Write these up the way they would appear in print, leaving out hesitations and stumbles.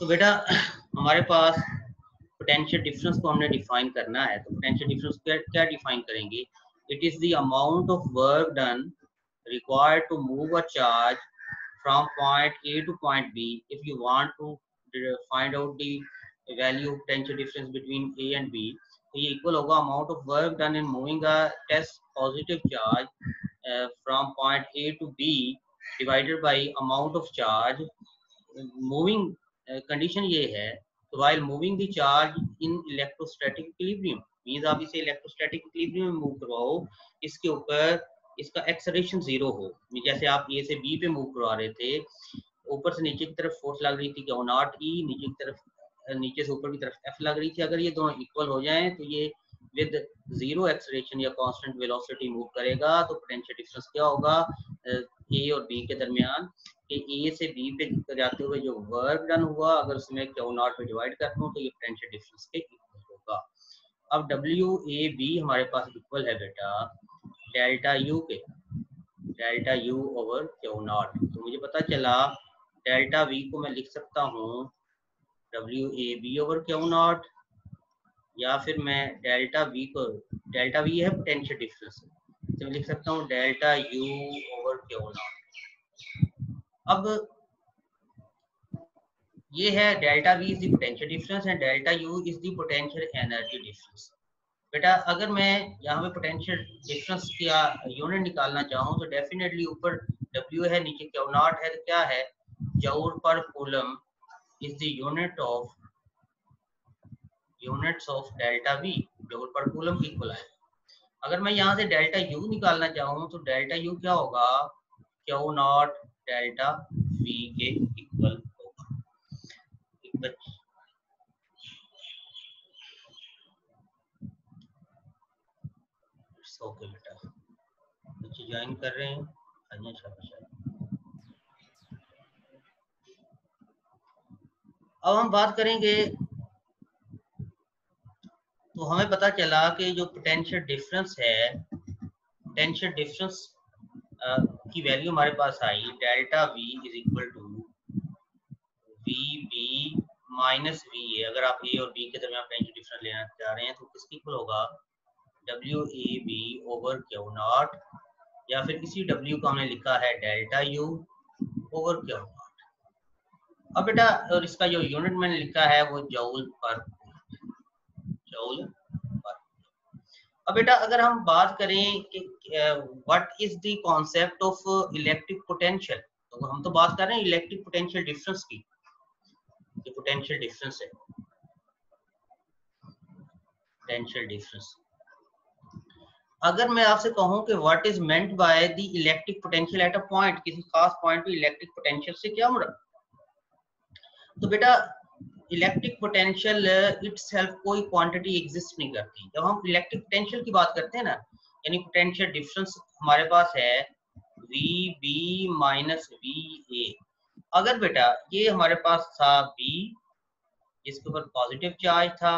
तो बेटा हमारे पास पोटेंशियल डिफरेंस को हमने डिफाइन करना है। तो पोटेंशियल डिफरेंस क्या डिफाइन करेंगे? It is the amount of work done required to move a charge from point A to point B. If you want to find out the value of potential difference between A and B, तो ये equal होगा amount of work done in moving a test positive charge from point A to B divided by amount of charge moving condition ये है तो while moving the charge in electrostatic equilibrium means आप इसे electrostatic equilibrium में move करवाओ, इसके ऊपर इसका एक्सेलरेशन जीरो हो। जैसे आप ए से बी पे मूव करवा रहे थे, ऊपर से नीचे की तरफ फोर्स लग रही थी क्या नॉट ई, नीचे की तरफ नीचे से ऊपर की तरफ एफ लग रही थी। अगर ये दोनों इक्वल हो जाएं तो ये विद जीरो एक्सेलरेशन या कांस्टेंट वेलोसिटी मूव करेगा। तो पोटेंशियल डिफरेंस क्या होगा ए और बी के दरमियान कि ए से बी पे जाते हुए जो वर्क डन हुआ अगर उसमें क्यू नॉट पे डिवाइड करता हूँ तो ये पोटेंशियल डिफरेंस के इक्वल होगा। अब डब्ल्यू ए बी हमारे पास इक्वल है बेटा डेल्टा यू के, delta U over Q not. तो मुझे पता चला डेल्टा वी को मैं लिख सकता हूँ W A B over Q naught, या फिर मैं डेल्टा वी को, डेल्टा वी है पोटेंशियल डिफरेंस, तो मैं लिख सकता हूँ delta U over Q naught. अब ये है delta V is the potential difference and delta U is the potential energy difference. बेटा अगर मैं यहाँ पे पोटेंशियल डिफरेंस का यूनिट निकालना चाहूँ तो डेफिनेटली ऊपर W है नीचे क्यू नॉट है, तो क्या है joule per coulomb is the units of delta V, joule per coulomb equal है। अगर मैं यहाँ से डेल्टा U निकालना चाहूँ तो डेल्टा U क्या होगा क्यू नॉट डेल्टा V के इक्वल होगा। ओके बेटा बच्चे ज्वाइन कर रहे हैं, आइए शाबाश। अब हम बात करेंगे, तो हमें पता चला कि जो पोटेंशियल डिफरेंस है, पोटेंशियल डिफरेंस की वैल्यू हमारे पास आई delta V is equal to V B minus V A. अगर आप ए और बी के दरमियान पोटेंशियल डिफरेंस लेना चाह रहे हैं तो किसकी इक्वल होगा W A B over Q naught, या फिर इसी डब्ल्यू को हमने लिखा है delta U over Q naught. अब बेटा और इसका जो यूनिट मैंने लिखा है वो जूल पर, जूल पर। अब बेटा अगर हम बात करें कि what is the concept of electric potential, तो हम तो बात कर रहे हैं इलेक्ट्रिक पोटेंशियल डिफरेंस की, जो पोटेंशियल डिफरेंस है, पोटेंशियल डिफरेंस। अगर मैं आपसे कहूं कि what is meant by the electric potential at a point, किसी खास पॉइंट पे इलेक्ट्रिक पोटेंशियल से क्या मुरा, तो बेटा इलेक्ट्रिक पोटेंशियल इटसेल्फ कोई क्वांटिटी एग्जिस्ट नहीं करती। जब हम इलेक्ट्रिक पोटेंशियल की बात करते हैं ना, यानी पोटेंशियल डिफरेंस हमारे पास है V B minus V A. अगर बेटा ये हमारे पास था बी जिसके ऊपर पॉजिटिव चार्ज था,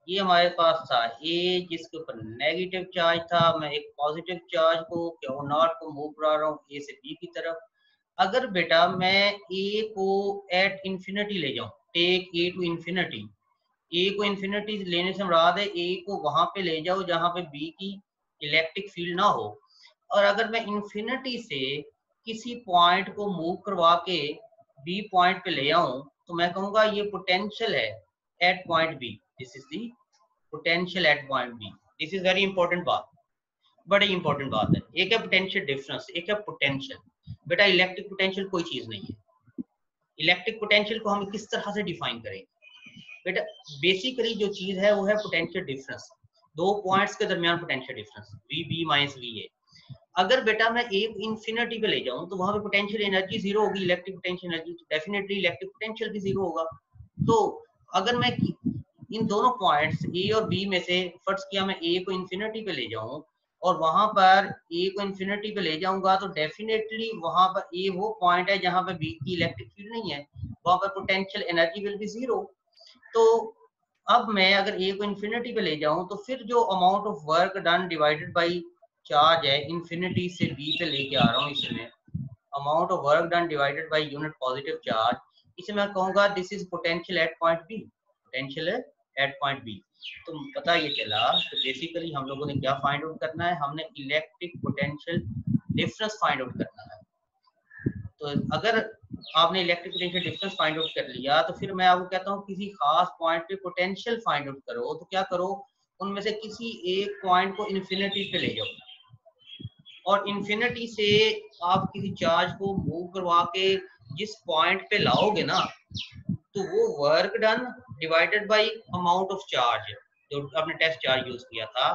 ये हमारे पास था ए जिसके ऊपर नेगेटिव चार्ज था, मैं एक पॉजिटिव चार्ज को क्यू नॉट को मूव करा रहा हूँ ए से बी की तरफ। अगर बेटा मैं ए को एट इंफिनिटी ले जाऊं, टेक ए टू इंफिनिटी, ए को इंफिनिटी लेने से मुराद है ए को वहां पे ले जाओ जहां पे बी की इलेक्ट्रिक फील्ड ना हो, और अगर मैं इंफिनिटी से किसी पॉइंट को मूव करवा के बी पॉइंट पे ले आऊं तो मैं कहूंगा ये पोटेंशियल है at point B, this is the potential at point B. This is very important बात, बड़ी इंपॉर्टेंट बात है। एक है पोटेंशियल डिफरेंस, एक है पोटेंशियल। बेटा इलेक्ट्रिक पोटेंशियल कोई चीज नहीं है। इलेक्ट्रिक पोटेंशियल को हम किस तरह से डिफाइन करेंगे बेटा, बेसिकली जो चीज है वो है पोटेंशियल डिफरेंस, दो पॉइंट्स के दरमियान potential difference V B minus V A. अगर बेटा मैं ए इंफिनिटी पे ले जाऊं तो वहां पे पोटेंशियल एनर्जी जीरो होगी, इलेक्ट्रिक पोटेंशियल एनर्जी, तो डेफिनेटली इलेक्ट्रिक पोटेंशियल भी जीरो होगा। तो अगर मैं इन दोनों पॉइंट्स ए और बी में से फर्ज किया मैं ए को इंफिनिटी पे ले जाऊं और वहां पर ए को इंफिनिटी पे ले जाऊंगा तो डेफिनेटली वहां पर ए वो पॉइंट है जहां पे बी की इलेक्ट्रिक फील्ड नहीं है, वहां पर potential energy will be zero. तो अब मैं अगर ए को इंफिनिटी पे ले जाऊं तो फिर जो amount of work done divided by charge है, इंफिनिटी से बी पे लेके आ रहा हूँ इसमें, amount of work done divided by unit positive charge, इसे मैं कहूंगा this is potential at point B, potential at point B. तो पता ये चला तो बेसिकली हम लोगों ने क्या फाइंड आउट करना है, हमने electric potential difference find out करना है। तो अगर आपने electric potential difference find out कर लिया तो फिर मैं आपको कहता हूँ किसी खास पॉइंट पे पोटेंशियल फाइंड आउट करो। तो क्या करो, उनमें से किसी एक पॉइंट को इन्फिनिटी पे ले जाओ और इन्फिनिटी से आप किसी चार्ज को मूव करवा के जिस पॉइंट पे लाओगे ना, तो वो work done divided by amount of charge, जो आपने टेस्ट चार्ज यूज किया था,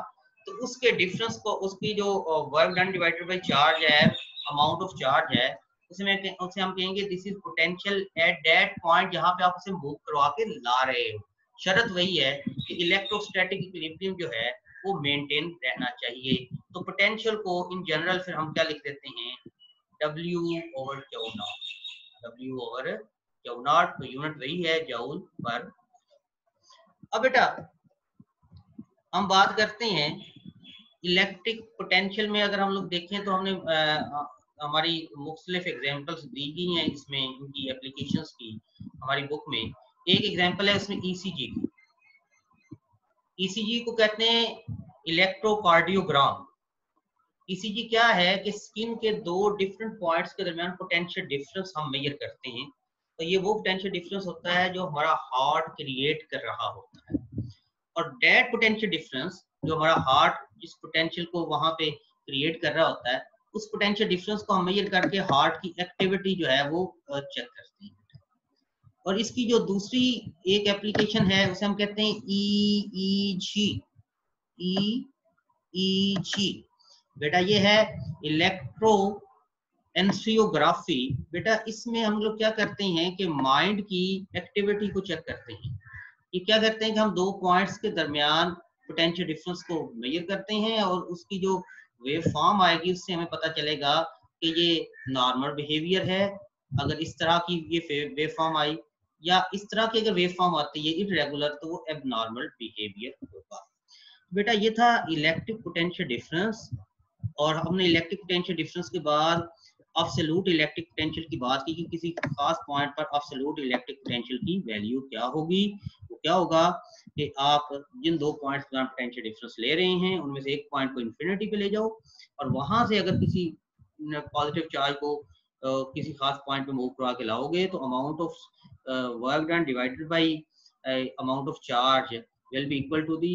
तो उसके डिफरेंस को, उसकी जो work done divided by charge है, अमाउंट ऑफ चार्ज है, उसे हम कहेंगे this is potential at that point जहां पे आप उसे मूव करवा के ला रहे हो। शर्त वही है कि इलेक्ट्रोस्टैटिक इक्विलिब्रियम जो है वो मेंटेन रहना चाहिए। तो पोटेंशियल को इन जनरल फिर हम क्या लिख देते हैं, W over Q not, W over Q not, तो यूनिट वही है जूल पर। अब बेटा हम बात करते हैं इलेक्ट्रिक पोटेंशियल में। अगर हम लोग देखें तो हमने हमारी मुख्तलिफ एग्जांपल्स दी गई हैं इसमें, इनकी एप्लीकेशंस की हमारी बुक में। एक एग्जांपल है उसमें ईसीजी की। ईसीजी को कहते हैं इलेक्ट्रोकार्डियोग्राम। ईसीजी क्या है कि स्किन के दो डिफरेंट पॉइंट्स के दरमियान पोटेंशियल डिफरेंस हम मेजर करते हैं। तो ये वो पोटेंशियल डिफरेंस होता है जो हमारा हार्ट क्रिएट कर रहा होता है, और डेट पोटेंशियल डिफरेंस जो हमारा हार्ट जिस पोटेंशियल को वहां पे क्रिएट कर रहा होता है, उस पोटेंशियल डिफरेंस को हम मेजर करके हार्ट की एक्टिविटी जो है वो चेक करते हैं। और इसकी जो दूसरी एक एप्लीकेशन है उसे हम कहते हैं EEG। EEG बेटा ये है इलेक्ट्रो एंजियोग्राफी। बेटा इसमें हम लोग क्या करते हैं कि माइंड की एक्टिविटी को चेक करते हैं। ये क्या करते हैं कि हम दो पॉइंट्स के दरमियान पोटेंशियल डिफरेंस को मेजर करते हैं, और उसकी जो वेव फॉर्म आएगी उससे हमें पता चलेगा कि ये नॉर्मल बिहेवियर है अगर इस तरह की ये वेव फॉर्म आई, या इस तरह की अगर वेव फॉर्म आती है इरेगुलर, तो वो एबनॉर्मल बिहेवियर होगा। बेटा ये था इलेक्ट्रिक पोटेंशियल डिफरेंस। और हमने इलेक्ट्रिक पोटेंशियल डिफरेंस के बाद एब्सोल्यूट इलेक्ट्रिक पोटेंशियल की बात की कि किसी खास पॉइंट पर एब्सोल्यूट इलेक्ट्रिक पोटेंशियल की वैल्यू क्या होगी। वो क्या होगा कि आप जिन दो पॉइंट्स पर पोटेंशियल डिफरेंस ले रहे हैं उनमें से एक पॉइंट को इन्फिनिटी पे ले जाओ, और वहां से अगर किसी पॉजिटिव चार्ज को किसी खास पॉइंट पे मूव करवा के लाओगे, तो amount of work done divided by amount of charge will be equal to the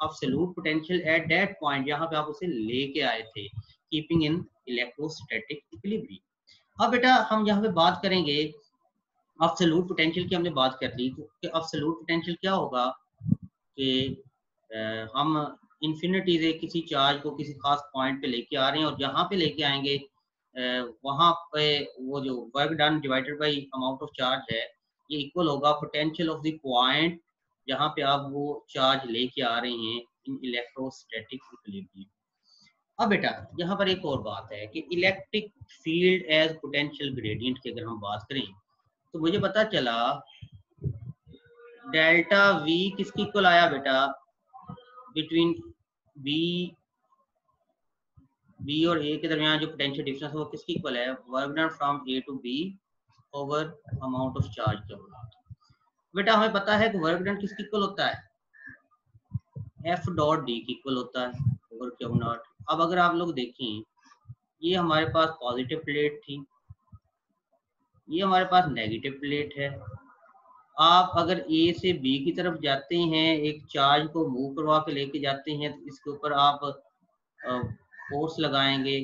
absolute potential at that point जहां पे आप उसे लेके आए थे, keeping in electrostatic equilibrium। अब बेटा हम यहाँ पे बात करेंगे absolute potential की। हमने बात कर ली तो absolute potential क्या होगा कि हम इंफिनिटी से किसी चार्ज को किसी खास पॉइंट पे लेके आ रहे हैं, और जहाँ पे लेके आएंगे वहां पे वो जो work done divided by amount of charge है, ये इक्वल होगा पोटेंशियल ऑफ द पॉइंट जहाँ पे आप वो चार्ज लेके आ रहे हैं इन इलेक्ट्रोस्टैटिक इक्विलिब्रियम। अब बेटा यहाँ पर एक और बात है कि electric field as potential gradient की अगर हम बात करें, तो मुझे पता चला डेल्टा V किसकी इक्वल आया बेटा, बिटवीन B और A के दरमियान जो पोटेंशियल डिफरेंस है वो किसकी इक्वल है, work done from A to B over amount of charge के बराबर। बेटा हमें पता है कि वर्क डन किसकी इक्वल होता है, F डॉट D की इक्वल होता है ओवर क्यू नॉट। अब अगर आप लोग देखें, ये हमारे पास पॉजिटिव प्लेट थी, ये हमारे पास नेगेटिव प्लेट है। आप अगर A से B की तरफ जाते हैं, एक चार्ज को मूव करवा के लेके जाते हैं, तो इसके ऊपर आप फोर्स लगाएंगे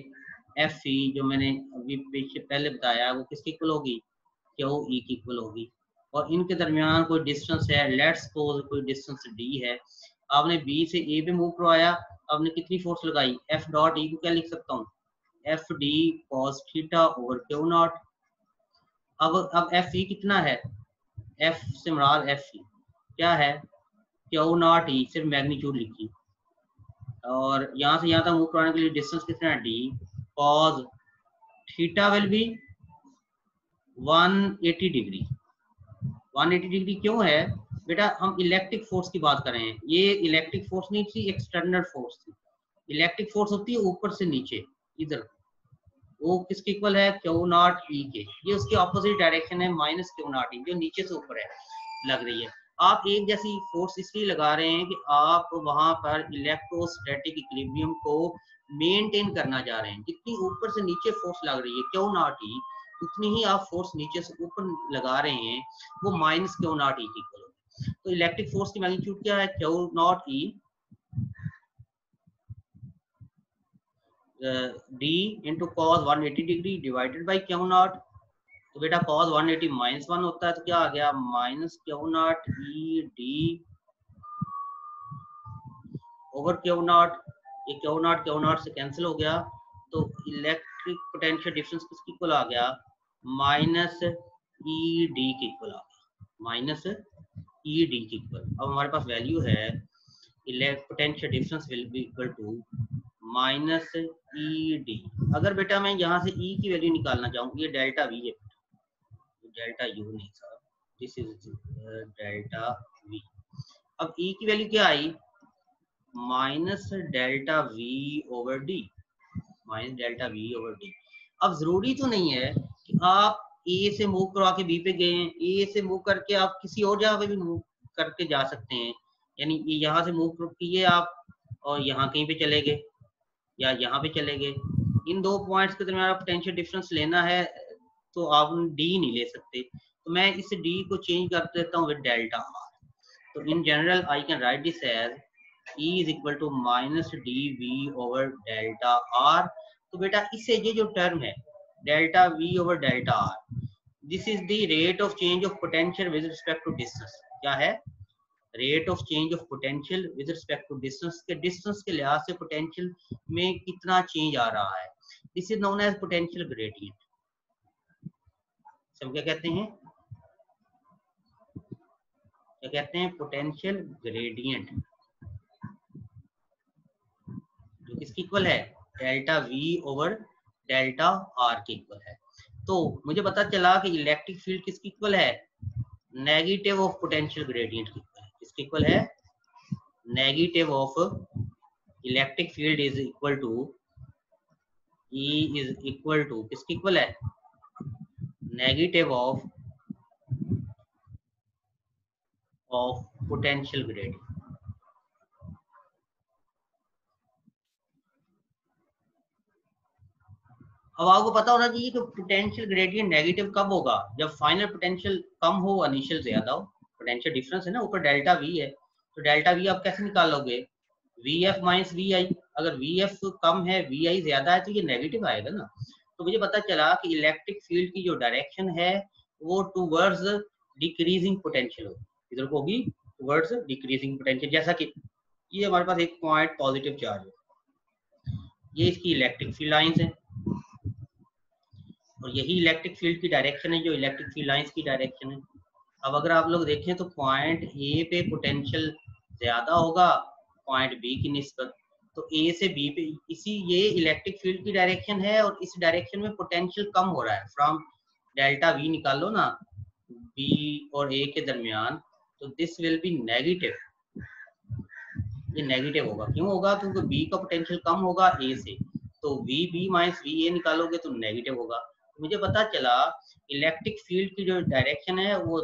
Fe, जो मैंने अभी पहले बताया, वो किसकी इक्वल होगी, QE की इक्वल होगी। और इनके दरमियान कोई डिस्टेंस है, लेट्स सपोज कोई डिस्टेंस D है, आपने B से A पे मूव करवाया, आपने कितनी फोर्स लगाई, F डॉट E को क्या लिख सकता हूँ, FD cos theta over Q naught. अब Fe कितना है, F से मुराद Fe क्या है, क्यू नॉट E, सिर्फ मैग्नीट्यूड लिखी, और यहाँ से यहाँ तक मूव कराने के लिए डिस्टेंस कितना है D, cos theta will be 180 degree. 180 degree क्यों है बेटा, हम इलेक्ट्रिक फोर्स की बात कर रहे हैं। ये इलेक्ट्रिक फोर्स नहीं थी, एक्सटर्नल फोर्स थी। इलेक्ट्रिक फोर्स होती है ऊपर से नीचे, इधर वो किसके इक्वल है, क्यू नॉट ई के। ये उसकी ऑपोजिट डायरेक्शन है माइनस क्यू नॉट ई, जो नीचे से ऊपर है लग रही है। आप एक जैसी फोर्स इसलिए लगा रहे हैं कि आप वहां पर इलेक्ट्रोस्टैटिक इक्विलिब्रियम को मेंटेन करना चाह रहे हैं। जितनी ऊपर से नीचे फोर्स लग रही है क्यू नॉट ई, उतनी ही आप फोर्स नीचे से ऊपर लगा रहे हैं, वो माइनस क्यू नॉट ई की इक्वल होगी। तो इलेक्ट्रिक फोर्स की मैग्नीट्यूड क्या है, Q naught E D into cos 180 degree divided by Q not. तो बेटा cos 180 -1 होता है, तो क्या आ गया, minus Q naught E D over Q naught. ये क्यू नॉट से कैंसिल हो गया, तो इलेक्ट्रिक पोटेंशियल डिफरेंस किसकी इक्वल आ गया, माइनस ई डी की इक्वल आ गया, माइनस ई डी की इक्वल। अब हमारे पास वैल्यू है potential difference will be equal to minus E D. अगर बेटा मैं यहाँ से ई की वैल्यू निकालना चाहूँ, ये डेल्टा वी है, डेल्टा यू नहीं sir, this is delta V. अब ई की वैल्यू क्या आई, minus delta V over D, minus delta V over D. अब जरूरी तो नहीं है कि आप ए से मूव करवा के बी पे गए हैं, ए से मूव करके आप किसी और जगह पे भी मूव करके जा सकते हैं। यानी यहाँ से मूव किए आप और यहाँ कहीं पे चले गए या यहाँ पे चले गए, इन दो पॉइंट्स के दरमियान पोटेंशियल डिफरेंस लेना है तो आप डी नहीं ले सकते। तो मैं इस डी को चेंज कर देता हूँ विद डेल्टा आर। तो in general I can write this as E is equal to minus dV over delta R। तो बेटा इससे ये जो टर्म है delta V over delta R, this is the rate of change of potential with respect to distance. क्या है, rate of change of potential with respect to distance, के distance के लिहाज से पोटेंशियल में कितना चेंज आ रहा है। This is known as potential gradient. सब क्या कहते हैं, क्या कहते हैं, पोटेंशियल ग्रेडियंट, जो किसकी इक्वल है, delta V over delta R की इक्वल है। तो मुझे पता चला कि इलेक्ट्रिक फील्ड किसकी इक्वल है, नेगेटिव ऑफ पोटेंशियल ग्रेडियंट की इक्वल है। किसकी इक्वल है, negative of electric field is equal to, E is equal to किसकी इक्वल है, नेगेटिव ऑफ पोटेंशियल ग्रेडियंट। अब आपको पता होना चाहिए कि पोटेंशियल ग्रेडियंट नेगेटिव कब होगा, जब फाइनल पोटेंशियल कम हो इनिशियल ज्यादा हो। पोटेंशियल डिफरेंस है ना, ऊपर डेल्टा वी है, तो डेल्टा वी आप कैसे निकालोगे, वी एफ माइनस वी आई। अगर वी एफ कम है वी आई ज्यादा है तो ये नेगेटिव आएगा ना। तो मुझे पता चला कि इलेक्ट्रिक फील्ड की जो डायरेक्शन है वो टूवर्ड्स डिक्रीजिंग पोटेंशियल होगी, इधर को होगी टूवर्ड्स डिक्रीजिंग पोटेंशियल। जैसा कि ये हमारे पास एक पॉइंट पॉजिटिव चार्ज है, ये इसकी इलेक्ट्रिक फील्ड लाइंस है और यही इलेक्ट्रिक फील्ड की डायरेक्शन है जो इलेक्ट्रिक फील्ड लाइंस की डायरेक्शन है। अब अगर आप लोग देखें तो पॉइंट ए पे पोटेंशियल ज्यादा होगा पॉइंट बी की निस्बत, तो ए से बी पे, इसी ये इलेक्ट्रिक फील्ड की डायरेक्शन है और इस डायरेक्शन में पोटेंशियल कम हो रहा है फ्रॉम डेल्टा वी निकालो ना बी और ए के दरमियान, तो दिस विल बी नेगेटिव। ये नेगेटिव होगा, क्यों होगा, क्योंकि बी का पोटेंशियल कम होगा ए से, तो V B minus V A निकालोगे तो नेगेटिव होगा। मुझे पता चला इलेक्ट्रिक फील्ड की जो डायरेक्शन है वो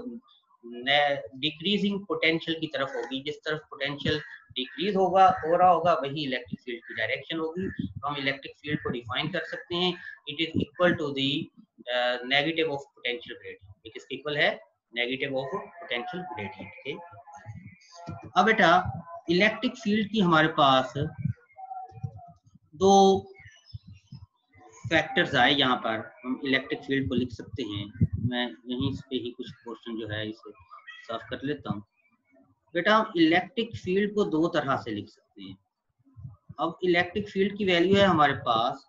डिक्रीजिंग पोटेंशियल की तरफ होगी। जिस तरफ पोटेंशियल डिक्रीज होगा हो रहा होगा वही इलेक्ट्रिक फील्ड की डायरेक्शन होगी। तो हम इलेक्ट्रिक फील्ड को डिफाइन कर सकते हैं, it is equal to the negative of potential gradient. ये किसके इक्वल है, नेगेटिव ऑफ पोटेंशियल ग्रेडियंट के। अब बेटा इलेक्ट्रिक फील्ड की हमारे पास दो फैक्टर्स आए, यहाँ पर हम इलेक्ट्रिक फील्ड को लिख सकते हैं। मैं यहीं पे ही कुछ क्वेश्चन जो है इसे सॉल्व कर लेता हूँ। बेटा हम इलेक्ट्रिक फील्ड को दो तरह से लिख सकते हैं। अब इलेक्ट्रिक फील्ड की वैल्यू है हमारे पास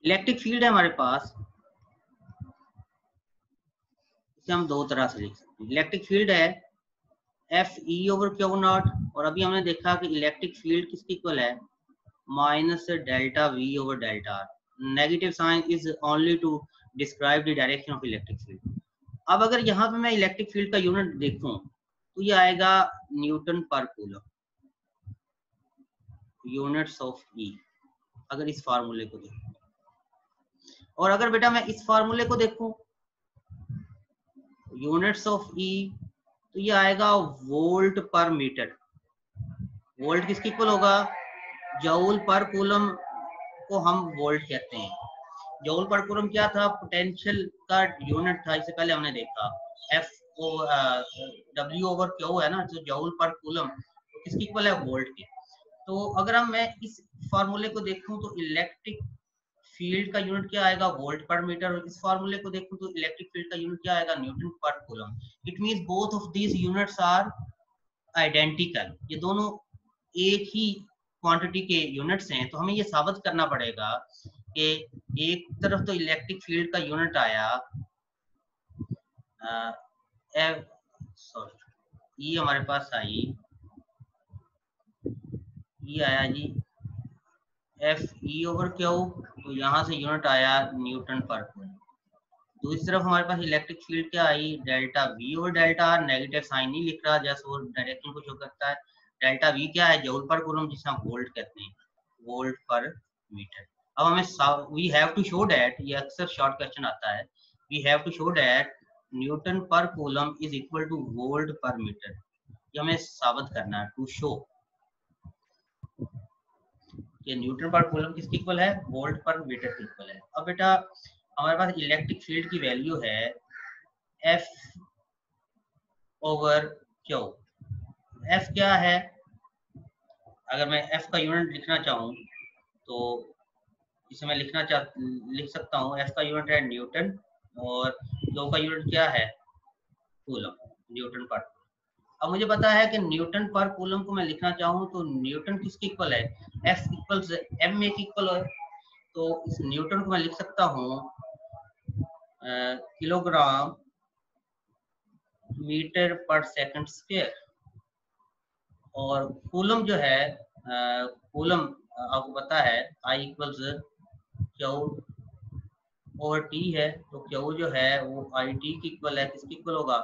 इलेक्ट्रिक फील्ड है हमारे पास, इसे हम दो तरह से लिख सकते हैं। इलेक्ट्रिक फील्ड है F E over Q naught, और अभी हमने देखा कि इलेक्ट्रिक फील्ड किसकी इक्वल है, minus delta V over delta R. Negative sign is only to describe the direction of electric field. अब अगर यहाँ पे मैं इलेक्ट्रिक फील्ड का यूनिट देखूं तो ये आएगा newton per coulomb, units of ई, अगर इस फार्मूले को देखूं। और अगर बेटा मैं इस फार्मूले को देखूं यूनिट्स ऑफ ई, तो ये आएगा वोल्ट पर मीटर। वोल्ट किसके इक्वल होगा? जूल पर कूलम को हम वोल्ट कहते हैं। जूल पर कूलम क्या था? पोटेंशियल का यूनिट था, इससे पहले हमने देखा। F O W over Q है ना, जो जूल पर कूलम तो किसकी इक्वल है? वोल्ट के। तो अगर हम मैं इस फार्मूले को देखूं तो इलेक्ट्रिक फील्ड का यूनिट क्या आएगा? Volt per metre. और इस फार्मूले को देखूं तो इलेक्ट्रिक फील्ड का यूनिट क्या आएगा? Newton per coulomb. It means both of these units are identical, ये दोनों एक ही क्वांटिटी के यूनिट्स हैं। तो हमें ये साबित करना पड़ेगा कि एक तरफ तो इलेक्ट्रिक फील्ड का यूनिट आया सॉरी ये हमारे पास आई, ये आया जी एफ ई ओवर क्यू, तो यहाँ से यूनिट आया न्यूटन पर कूलम। दूसरी तरफ हमारे पास इलेक्ट्रिक फील्ड क्या आई? Delta V over delta R, negative sign नहीं लिख रहा, जैसे वो डायरेक्शन को शो करता है। डेल्टा वी क्या है? जूल पर कूलम, जिसे हम वोल्ट कहते हैं, वोल्ट पर मीटर। अब हमें we have to show that, ये अक्सर शॉर्ट क्वेश्चन आता है, we have to show that newton per coulomb is equal to volt per metre. ये हमें साबित करना है, टू शो कि न्यूटन पर कूलम किसके इक्वल है? वोल्ट पर मीटर के इक्वल है। अब बेटा हमारे पास इलेक्ट्रिक फील्ड की वैल्यू है एफ ओवर क्यू। एफ क्या है? अगर मैं एफ का यूनिट लिखना चाहूँ तो इसे मैं लिख सकता हूँ, एफ का यूनिट है न्यूटन और क्यू का यूनिट क्या है? कूलम, न्यूटन पर। अब मुझे पता है कि न्यूटन पर कूलम को मैं लिखना चाहूँ तो न्यूटन किसके इक्वल है? एफ इक्वल्स एम ए के इक्वल है। तो इस न्यूटन को मैं लिख सकता हूँ kilogram metre per second square. और कूलम जो है कूलम आपको पता है I equals Q over T है, तो क्यू जो है वो आई टी की इक्वल है, किसकी इक्वल होगा?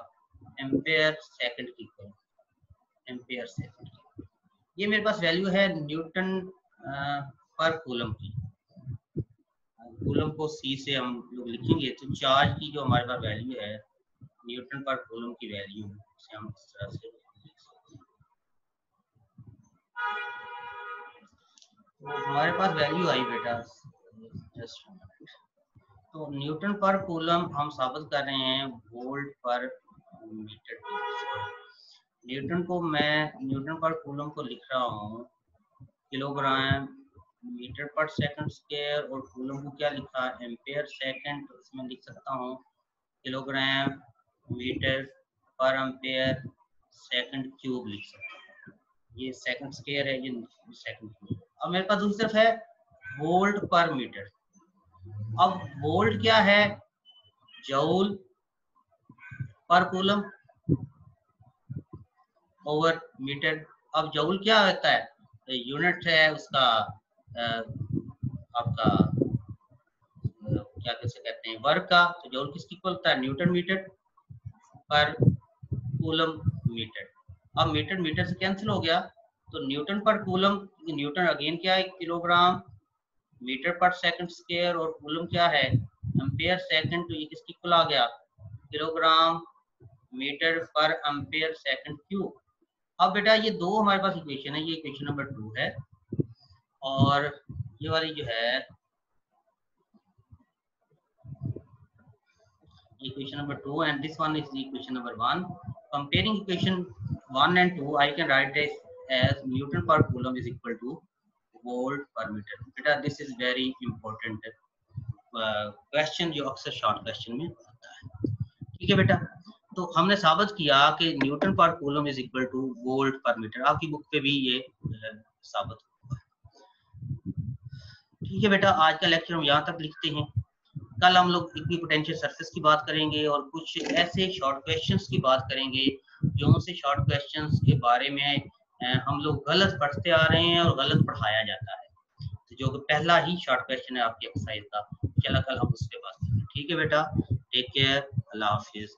एम्पेयर सेकंड की इक्वल, एम्पेयर सेकंड। ये मेरे पास वैल्यू है न्यूटन पर कूलम की। कूलम को सी से हम लोग लिखेंगे तो चार्ज की जो हमारे पास वैल्यू है न्यूटन पर कूलम की वैल्यू से हम इस तरह से लिख सकते हैं। तो हमारे पास वैल्यू आई बेटा जस्ट, तो न्यूटन पर कूलम हम साबित कर रहे हैं वोल्ट पर मीटर। न्यूटन को मैं न्यूटन पर कूलम को लिख रहा हूँ kilogram metre per second square, और कूलम को क्या लिखा? Ampere second. तो इसमें लिख सकता हूँ kilogram metre per ampere second cube लिख सकता हूँ। ये सेकंड स्क्वायर है, ये सेकंड क्यूब। अब मेरे पास दूसरी तरफ है वोल्ट पर मीटर। अब वोल्ट क्या है? Joule per coulomb over metre. अब जूल क्या होता है? यूनिट है उसका आपका क्या कैसे कहते हैं, वर्क का। तो जूल किसकी इक्वल होता है? न्यूटन मीटर पर कूलम मीटर। अब मीटर मीटर से कैंसिल हो गया, तो Newton per coulomb, Newton again क्या है? Kilogram metre per second square, और कूलम क्या है? Ampere second. तो ये किसकी इक्वल आ गया? Kilogram metre per ampere second cube. अब बेटा ये दो हमारे पास इक्वेशन है, ये इक्वेशन नंबर 2 है, और ये वाली जो है equation number 2, and this one is the equation number 1. Comparing equation 1 and 2, I can write this as Newton per coulomb is equal to volt per meter. बेटा this is very important question जो अक्सर short question में आता है। ठीक है बेटा, तो हमने साबित किया कि newton per coulomb is equal to volt per metre. आपकी बुक पे भी ये साबित हुआ। ठीक है बेटा, आज का लेक्चर हम यहाँ तक लिखते हैं। कल हम लोग इक्विपोटेंशियल सरफेस की बात करेंगे और कुछ ऐसे शॉर्ट क्वेश्चंस की बात करेंगे जो उनसे शॉर्ट क्वेश्चंस के बारे में हम लोग गलत पढ़ते आ रहे हैं और गलत पढ़ाया जाता है। तो जो पहला ही शॉर्ट क्वेश्चन है आपकी एक्सरसाइज का, चला कल हम उस पर बात करेंगे। ठीक है बेटा, टेक केयर, अल्लाह हाफिज।